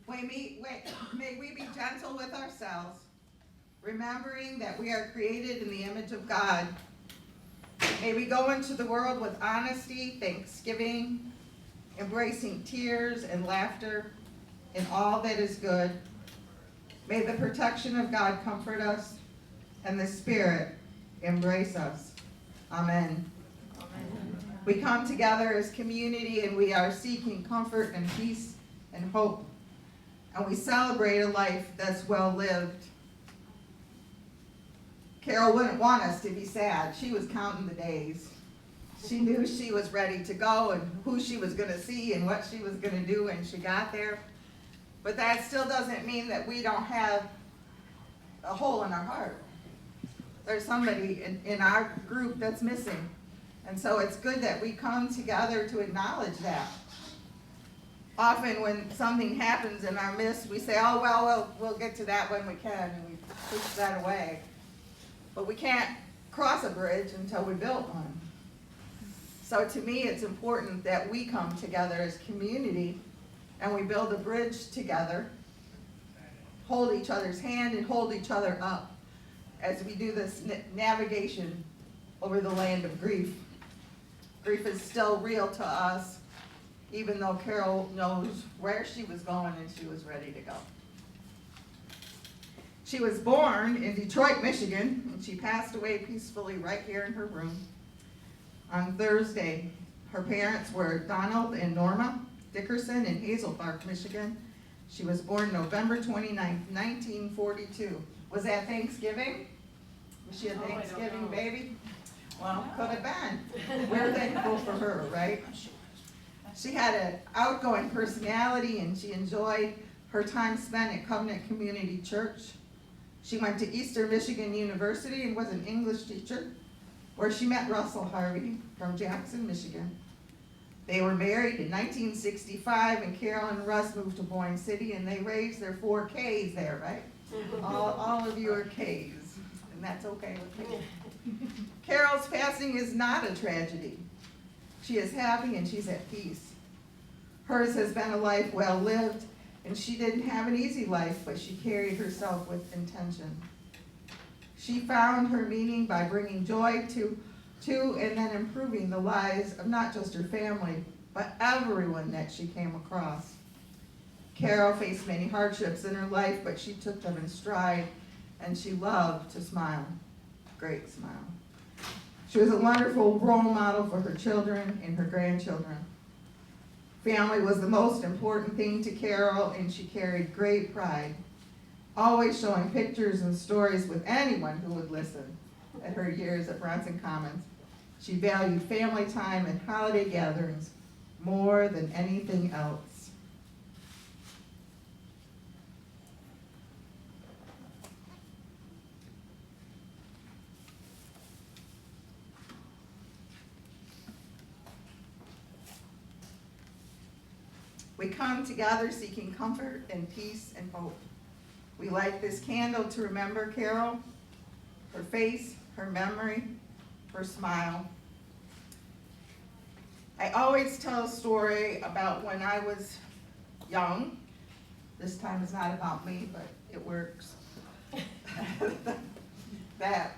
May we be gentle with ourselves, remembering that we are created in the image of God. May we go into the world with honesty, thanksgiving, embracing tears and laughter in all that is good. May the protection of God comfort us and the Spirit embrace us. Amen. Amen. We come together as community and we are seeking comfort and peace and hope. And we celebrate a life that's well lived. Carol wouldn't want us to be sad. She was counting the days. She knew she was ready to go and who she was going to see and what she was going to do when she got there. But that still doesn't mean that we don't have a hole in our heart. There's somebody in our group that's missing. And so it's good that we come together to acknowledge that. Often when something happens in our midst, we say, oh, well, we'll get to that when we can, and we push that away. But we can't cross a bridge until we build one. So to me, it's important that we come together as community and we build a bridge together, hold each other's hand and hold each other up as we do this navigation over the land of grief. Grief is still real to us, even though Carol knows where she was going and she was ready to go. She was born in Detroit, Michigan, and she passed away peacefully right here in her room on Thursday. Her parents were Donald and Norma Dickerson in Hazel Park, Michigan. She was born November 29th, 1942. Was that Thanksgiving? Was she a Thanksgiving baby? Well, could have been. We're thankful for her, right? She had an outgoing personality and she enjoyed her time spent at Covenant Community Church. She went to Eastern Michigan University and was an English teacher, where she met Russell Harvey from Jackson, Michigan. They were married in 1965, and Carol and Russ moved to Boyne City, and they raised their 4 Ks there, right? All of you are Ks, and that's okay with me. Carol's passing is not a tragedy. She is happy and she's at peace. Hers has been a life well lived, and she didn't have an easy life, but she carried herself with intention. She found her meaning by bringing joy to and then improving the lives of not just her family, but everyone that she came across. Carol faced many hardships in her life, but she took them in stride, and she loved to smile. Great smile. She was a wonderful role model for her children and her grandchildren. Family was the most important thing to Carol, and she carried great pride, always showing pictures and stories with anyone who would listen. At her years at Bronson Commons, she valued family time and holiday gatherings more than anything else. We come together seeking comfort and peace and hope. We light this candle to remember Carol, her face, her memory, her smile. I always tell a story about when I was young. This time is not about me, but it works. That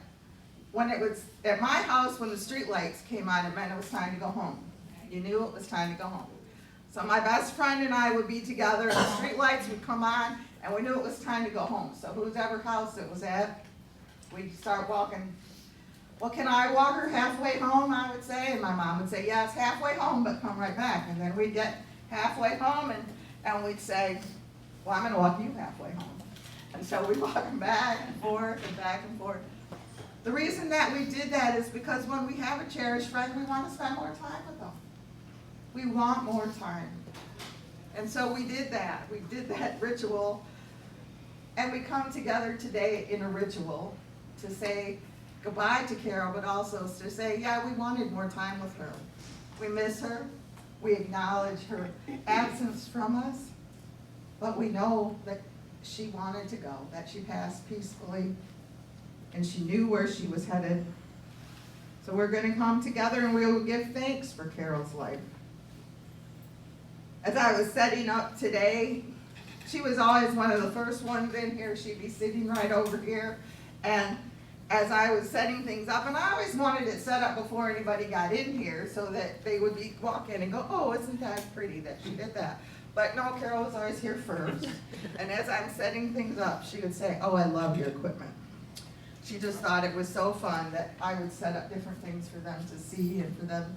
when it was at my house, when the street lights came on, it meant it was time to go home. You knew it was time to go home. So my best friend and I would be together, and the street lights would come on, and we knew it was time to go home. So whoever house it was at, we'd start walking. Well, can I walk her halfway home, I would say, and my mom would say, yes, halfway home, but come right back. And then we'd get halfway home, and we'd say, well, I'm going to walk you halfway home. And so we'd walk them back and forth and back and forth. The reason that we did that is because when we have a cherished friend, we want to spend more time with them. We want more time. And so we did that. We did that ritual. And we come together today in a ritual to say goodbye to Carol, but also to say, yeah, we wanted more time with her. We miss her. We acknowledge her absence from us. But we know that she wanted to go, that she passed peacefully, and she knew where she was headed. So we're going to come together and we will give thanks for Carol's life. As I was setting up today, she was always one of the first ones in here. She'd be sitting right over here. And as I was setting things up, and I always wanted it set up before anybody got in here so that they would walk in and go, oh, isn't that pretty that she did that? But no, Carol was always here first. And as I'm setting things up, she would say, oh, I love your equipment. She just thought it was so fun that I would set up different things for them to see and for them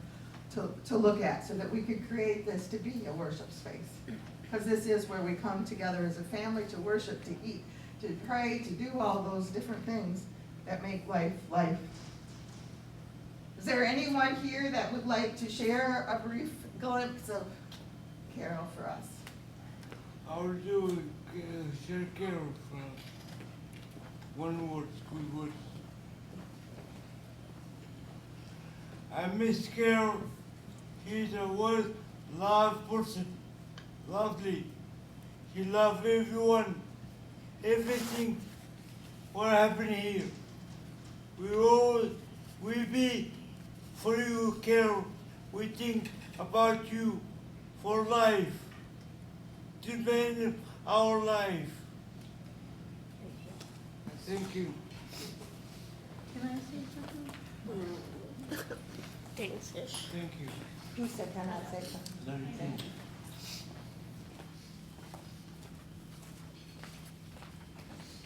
to look at, so that we could create this to be a worship space. Because this is where we come together as a family to worship, to eat, to pray, to do all those different things that make life life. Is there anyone here that would like to share a brief glimpse of Carol for us? I'll do share Carol from one word, two words. I miss Carol. She's a well-loved person, lovely. She loves everyone, everything, what happened here. We be for you, Carol. We think about you for life, to end our life. Thank you. Can I say something? Thanks, Ish. Thank you. He said, can I say something?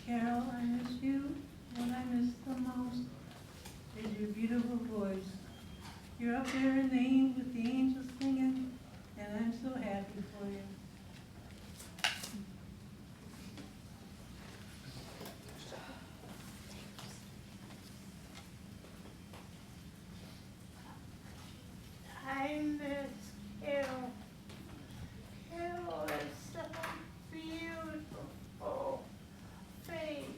Carol, I miss you. What I miss the most is your beautiful voice. You're up there in with the angels singing, and I'm so happy for you. I miss Carol. Carol is such a beautiful face.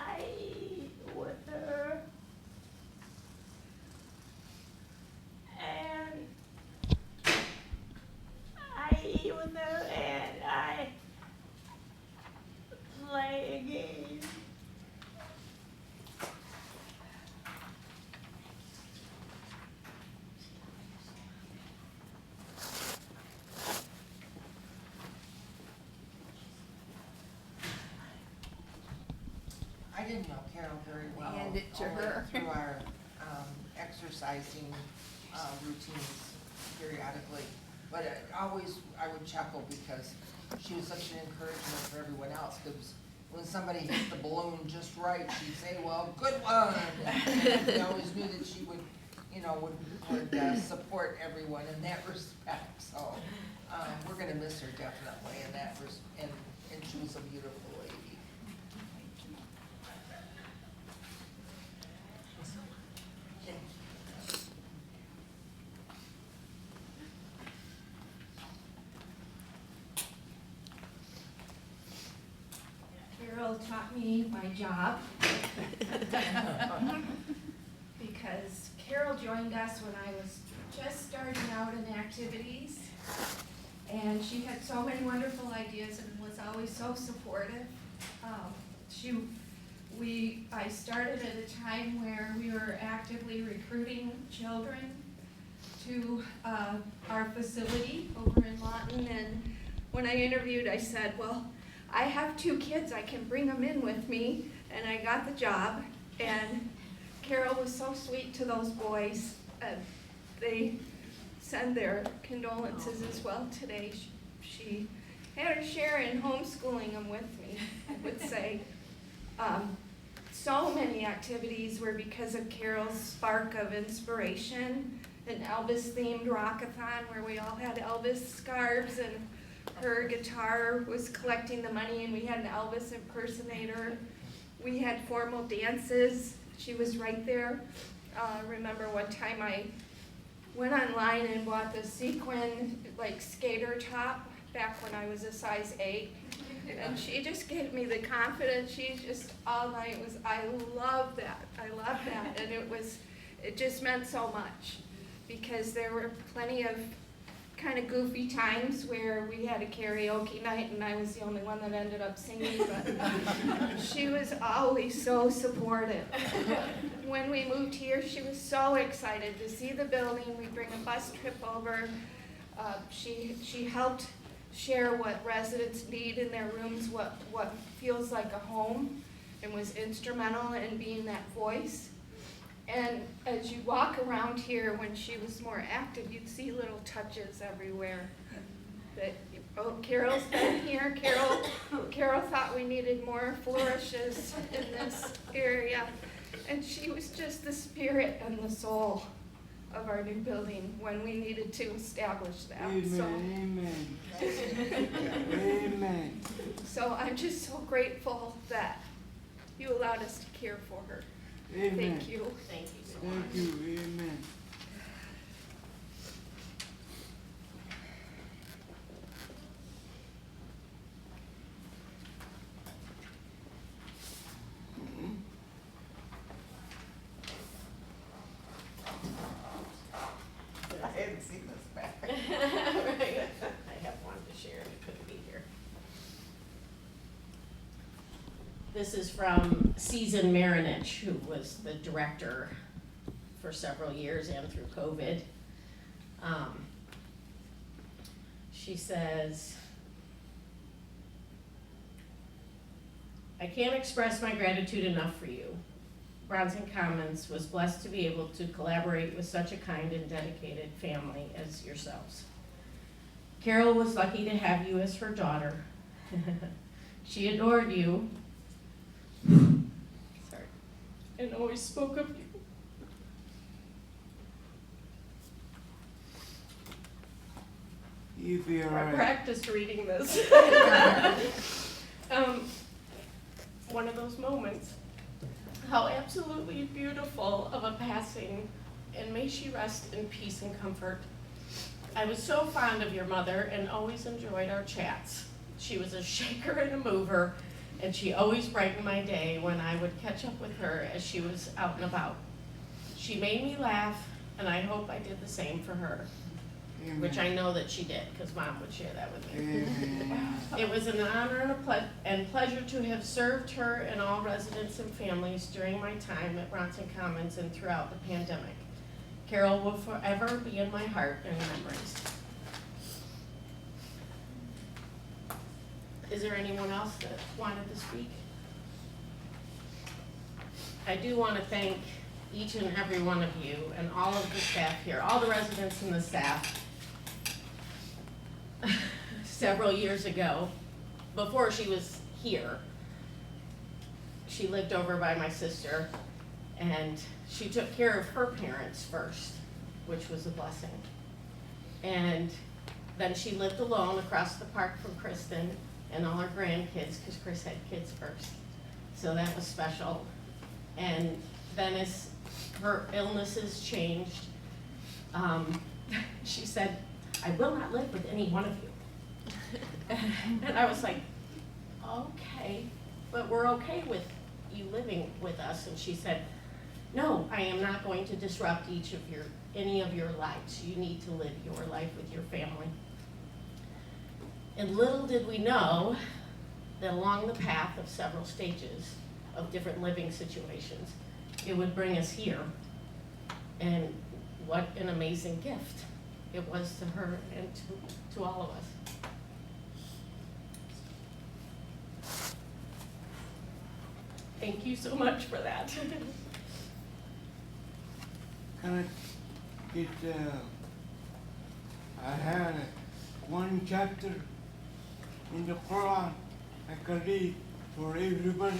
I eat with her, and I play a game. I didn't know Carol very well. Hand it to only her. Through our exercising routines periodically. But I would chuckle because she was such an encouragement for everyone else. Because when somebody hit the balloon just right, she'd say, well, good one. And we always knew that she would, would support everyone in that respect. So we're going to miss her definitely in that and she was a beautiful lady. Carol taught me my job because Carol joined us when I was just starting out in activities, and she had so many wonderful ideas and was always so supportive. I started at a time where we were actively recruiting children to our facility over in Lawton, and when I interviewed, I said, well, I have 2 kids, I can bring them in with me, and I got the job. And Carol was so sweet to those boys. They send their condolences as well today. She had her share in homeschooling them with me, I would say. So many activities were because of Carol's spark of inspiration. An Elvis-themed rockathon where we all had Elvis scarves, and her guitar was collecting the money, and we had an Elvis impersonator. We had formal dances. She was right there. Remember one time I went online and bought the sequin skater top back when I was a size 8. And she just gave me the confidence. She just all night was, I love that. I love that. And it just meant so much, because there were plenty of kind of goofy times where we had a karaoke night and I was the only one that ended up singing, but she was always so supportive. When we moved here, she was so excited to see the building. We'd bring a bus trip over. She helped share what residents need in their rooms, what feels like a home, and was instrumental in being that voice. And as you walk around here, when she was more active, you'd see little touches everywhere. That, oh, Carol's been here. Carol thought we needed more flourishes in this area. And she was just the spirit and the soul of our new building when we needed to establish that. Amen. Amen. So I'm just so grateful that you allowed us to care for her. Amen. Thank you. Thank you so much. Thank you. Amen. I hadn't seen this back. Right. I have one to share and I couldn't be here. This is from Susan Marinich, who was the director for several years and through COVID. She says, I can't express my gratitude enough for you. Bronson Commons was blessed to be able to collaborate with such a kind and dedicated family as yourselves. Carol was lucky to have you as her daughter. She adored you. Sorry. And always spoke of you. You be all I right. practiced reading this. One of those moments. How absolutely beautiful of a passing, and may she rest in peace and comfort. I was so fond of your mother and always enjoyed our chats. She was a shaker and a mover, and she always brightened my day when I would catch up with her as she was out and about. She made me laugh, and I hope I did the same for her. Amen. Which I know that she did, because Mom would share that with me. Amen. It was an honor and pleasure to have served her and all residents and families during my time at Bronson Commons and throughout the pandemic. Carol will forever be in my heart and memories. Is there anyone else that wanted to speak? I do want to thank each and every one of you and all of the staff here, all the residents and the staff. Several years ago, before she was here, she lived over by my sister, and she took care of her parents first, which was a blessing. And then she lived alone across the park from Kristen and all her grandkids, because Chris had kids first. So that was special. And then as her illnesses changed, she said, I will not live with any one of you. And I was like, okay, but we're okay with you living with us. And she said, no, I am not going to disrupt any of your lives. You need to live your life with your family. And little did we know that along the path of several stages of different living situations, it would bring us here. And what an amazing gift it was to her and to all of us. Thank you so much for that. Can I get, I had one chapter in the Quran I can read for everybody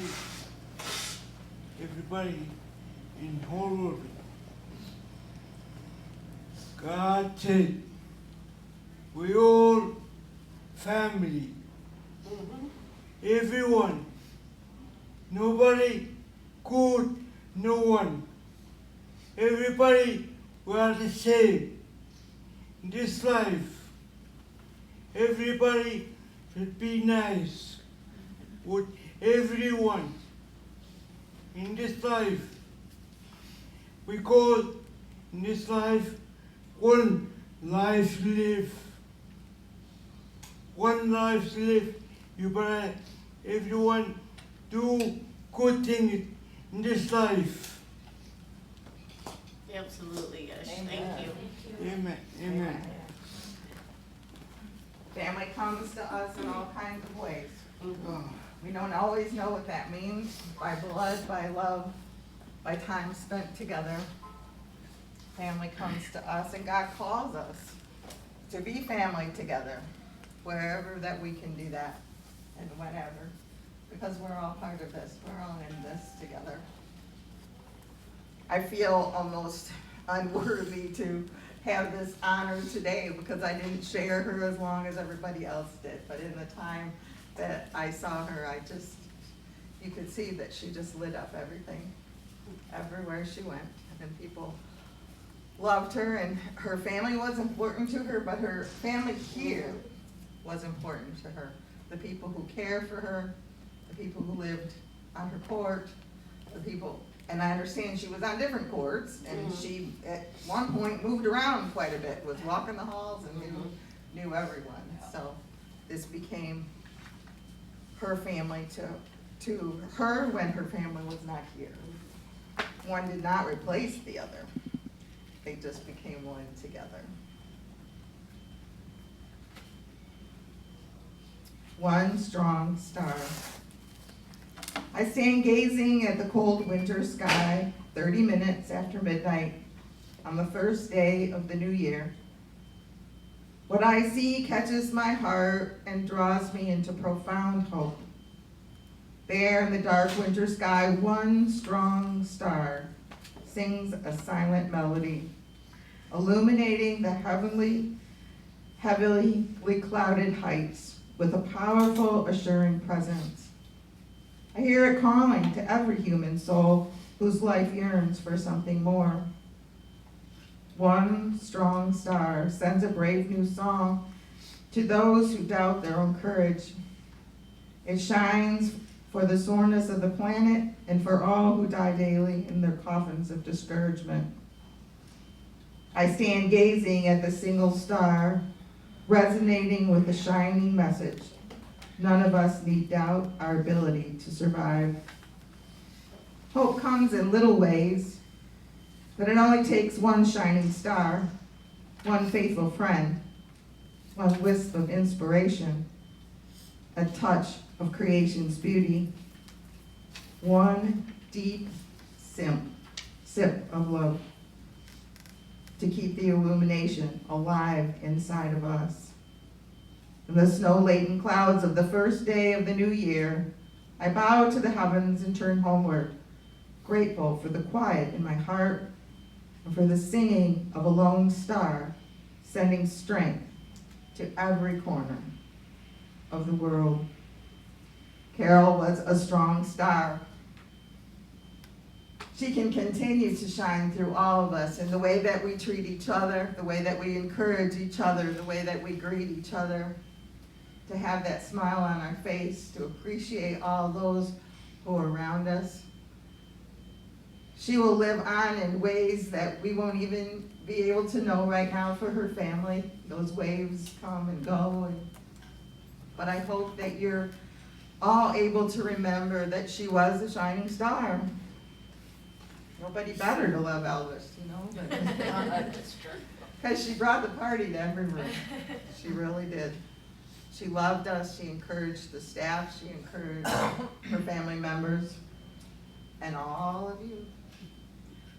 in the whole world. God said, we all family, everyone, nobody good, no one. Everybody, we are the same. In this life, everybody should be nice with everyone. In this life, because in this life, one life to live. One life to live. You better, everyone, do good things in this life. Absolutely, yes. Thank you. Amen. Amen. comes to us in all kinds of ways. Mhm. We don't always know what that means, by blood, by love, by time spent together. Family comes to us, and God calls us to be family together, wherever that we can do that, and whenever, because we're all part of this, we're all in this together. I feel almost unworthy to have this honor today, because I didn't share her as long as everybody else did, but in the time that I saw her, you could see that she just lit up everything, everywhere she went, and people loved her, and her family was important to her, but her family here was important to her. The people who cared for her, the people who lived on her court, the people, and I understand she was on different courts, and she, at one point, moved around quite a bit, was walking the halls and knew everyone. So this became her family to her when her family was not here. One did not replace the other. They just became one together. One strong star. I stand gazing at the cold winter sky 30 minutes after midnight on the first day of the new year. What I see catches my heart and draws me into profound hope. There in the dark winter sky, one strong star sings a silent melody, illuminating the heavily clouded heights with a powerful, assuring presence. I hear it calling to every human soul whose life yearns for something more. One strong star sends a brave new song to those who doubt their own courage. It shines for the soreness of the planet and for all who die daily in their coffins of discouragement. I stand gazing at the single star, resonating with the shining message. None of us need doubt our ability to survive. Hope comes in little ways, but it only takes one shining star, one faithful friend, one wisp of inspiration, a touch of creation's beauty, one deep sip of love to keep the illumination alive inside of us. In the snow-laden clouds of the first day of the new year, I bow to the heavens and turn homeward, grateful for the quiet in my heart and for the singing of a lone star, sending strength to every corner of the world. Carol was a strong star. She can continue to shine through all of us in the way that we treat each other, the way that we encourage each other, the way that we greet each other, to have that smile on our face, to appreciate all those who are around us. She will live on in ways that we won't even be able to know right now for her family. Those waves come and go, but I hope that you're all able to remember that she was a shining star. Nobody better to love Elvis, you know? That's true. Because she brought the party to every room. She really did. She loved us, she encouraged the staff, she encouraged her family members, and all of you.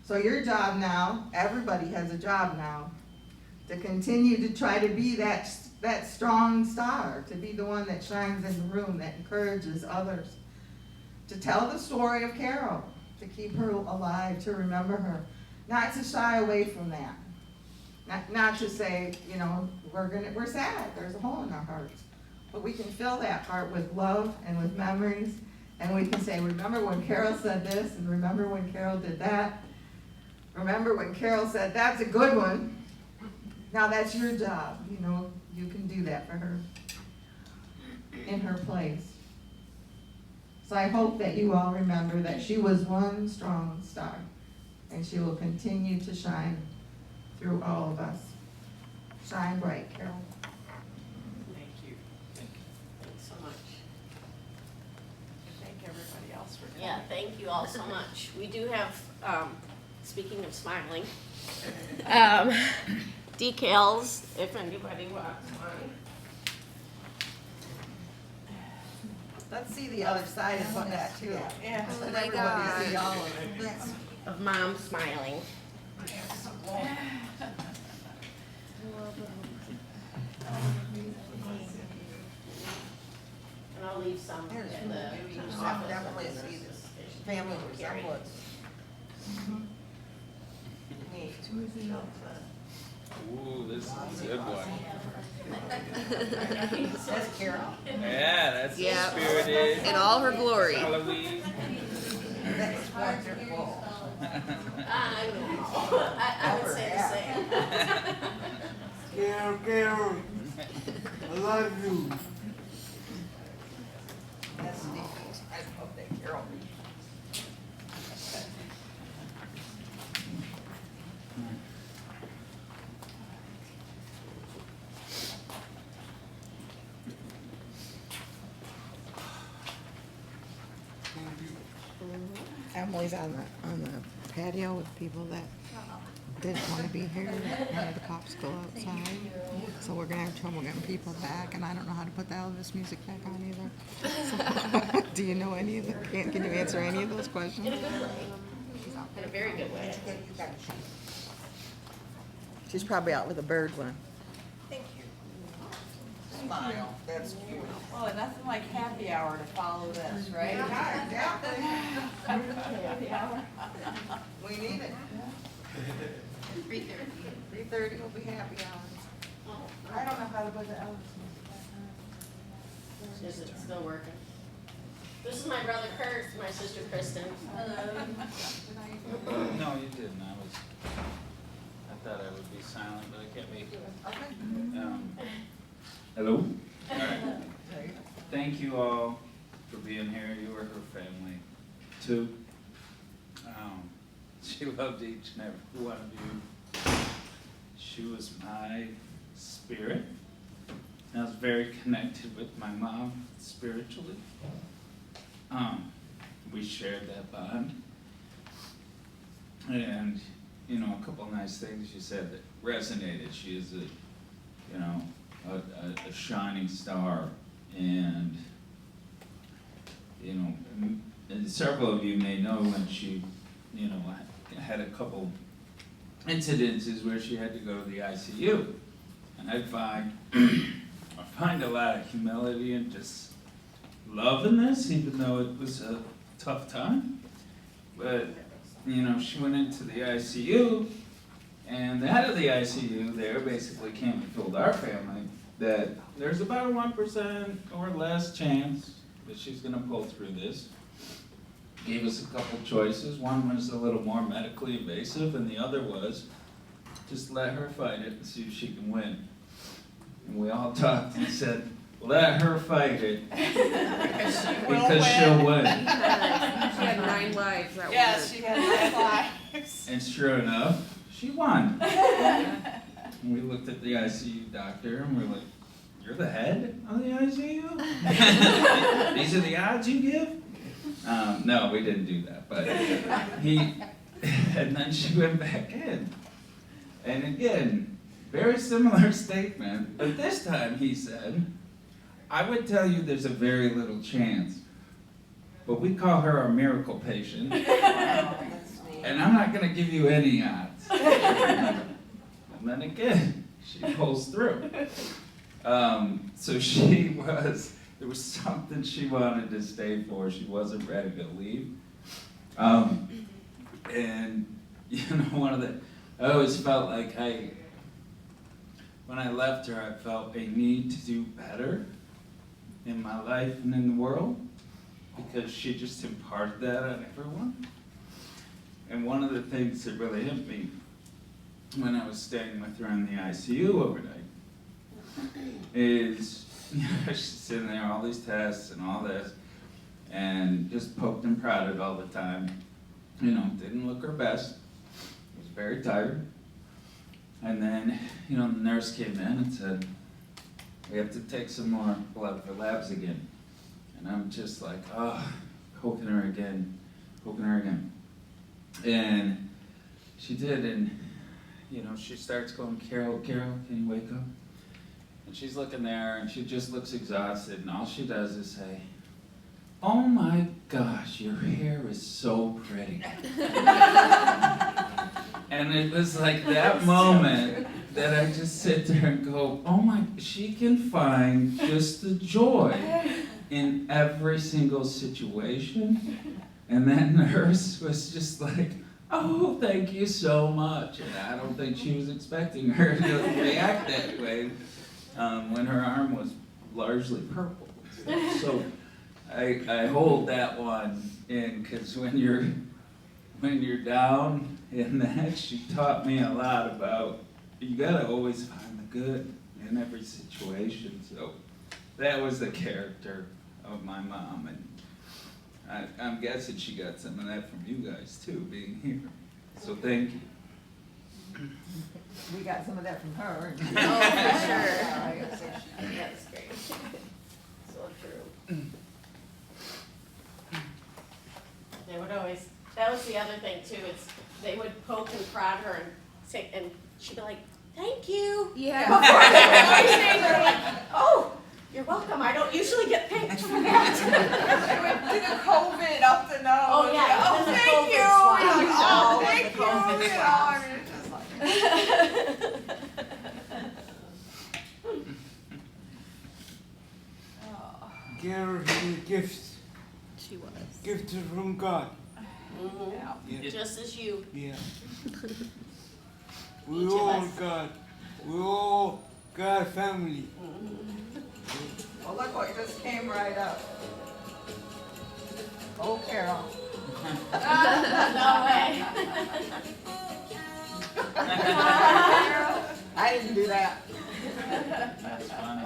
So your job now, everybody has a job now, to continue to try to be that strong star, to be the one that shines in the room, that encourages others, to tell the story of Carol, to keep her alive, to remember her, not to shy away from that, not to say, you know, we're sad, there's a hole in our hearts, but we can fill that heart with love and with memories, and we can say, remember when Carol said this, and remember when Carol did that, remember when Carol said, that's a good one. Now that's your job, you know, you can do that for her in her place. So I hope that you all remember that she was one strong star, and she will continue to shine through all of us. Shine bright, Carol. Thank you. Thanks so much. Thank everybody else for coming. Yeah, thank you all so much. We do have, speaking of smiling, decals, if anybody wants one. Let's see the other side of that too. Yeah. Let my everybody see gosh. all of it. Of mom smiling. And I'll leave some There's in the you office. definitely see this family resemblance. Neat. Ooh, this is a good one. That's Carol. Yeah, that's Yeah. spirited. In all her glory. Halloween. That's wonderful. I know. I would say the same. Carol, I love you. That's neat. I love that Carol. Emily's on the patio with people that didn't want to be here. None of the cops go outside. So we're gonna have trouble getting people back, and I don't know how to put the Elvis music back on either. So, do you know any of the, can you answer any of those questions? In a good way. In a very good way. You got a sheet. She's probably out with a bird one. Thank you. Smile, that's cute. Oh, nothing like happy hour to follow this, right? Yeah, exactly. We need it. 3:30 will be happy hours. I don't know how to put the Elvis music back on. Is it still working? This is my brother Kurt, my sister Kristen. No, you didn't. I thought I would be silent, but I can't be. Hello? All right. Thank you all for being here. You were her family, too. She loved each and every one of you. She was my spirit. I was very connected with my mom spiritually. We shared that bond. And, you know, a couple of nice things she said that resonated. She is a shining star. And, you know, and several of you may know when she, you know, had a couple incidences where she had to go to the ICU. And I find a lot of humility and just love in this, even though it was a tough time. But, you know, she went into the ICU, and the head of the ICU there basically came and told our family that there's about a 1% or less chance that she's gonna pull through this. Gave us a couple choices. One was a little more medically invasive, and the other was just let her fight it and see if she can win. And we all talked and said, let her fight it because she'll win. She had 9 lives that Yes, woman. she had 9 lives. And sure enough, she won. And we looked at the ICU doctor and we're like, you're the head of the ICU? These are the odds you give? No, we didn't do that, but and then she went back in. And again, very similar statement, but this time he said, I would tell you there's a very little chance, but we call her our miracle patient, That's neat. and I'm not gonna give you any odds. And then again, she pulls through. So there was something she wanted to stay for. She wasn't ready to leave. And, you know, I always felt like when I left her, I felt a need to do better in my life and in the world, because she just imparted that on everyone. And one of the things that really hit me when I was staying with her in the ICU overnight is, you know, she's sitting there, all these tests and all this, and just poked and prodded all the time. You know, didn't look her best, was very tired. And then, you know, the nurse came in and said, we have to take some more blood for labs again. And I'm just like, oh, poking her again. And she did, and, you know, she starts going, Carol, can you wake up? And she's looking there, and she just looks exhausted, and all she does is say, "Oh my gosh, your hair is so pretty." And it was like that moment that I just sit there and go, "Oh my, she can find just the joy in every single situation." And that nurse was just like, "Oh, thank you so much." And I don't think she was expecting her to react that way when her arm was largely purple. So I hold that one in, because when you're down in that, she taught me a lot about you gotta always find the good in every situation. So that was the character of my mom, and I'm guessing she got some of that from you guys too, being here. So thank you. We got some of that from her. Oh, for sure. That's great. So true. They would always, that was the other thing too, is they would poke and prod her and say, and she'd be like, "Thank you." Yeah. Before they would always say, they're like, "Oh, you're welcome, I don't usually get thanked for that." They would do the COVID up the nose. Oh, yeah, Oh, the thank COVID you. swab. Oh, The thank you. COVID You know, swab. I mean, it's just like. Carol is a gift, She was. gifted from God. Mhm. Yeah. Just as you. Yeah. Each We of all us. God. We all God family. Well, look what just came right up. Oh, Carol. No way. I didn't do that. That's funny.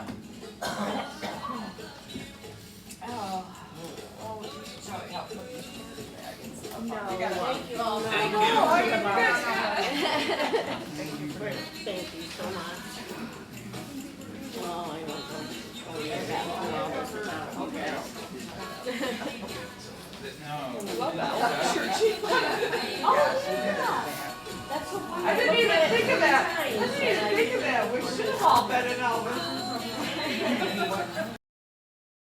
Thank you all. Thank Thank you so much. Well, I won't go. Oh, yeah, that one, all this is out. Okay. No. Oh, yeah. That's so funny. I didn't even think of that. I Times, didn't even and think of that. We should have all been in Elvis.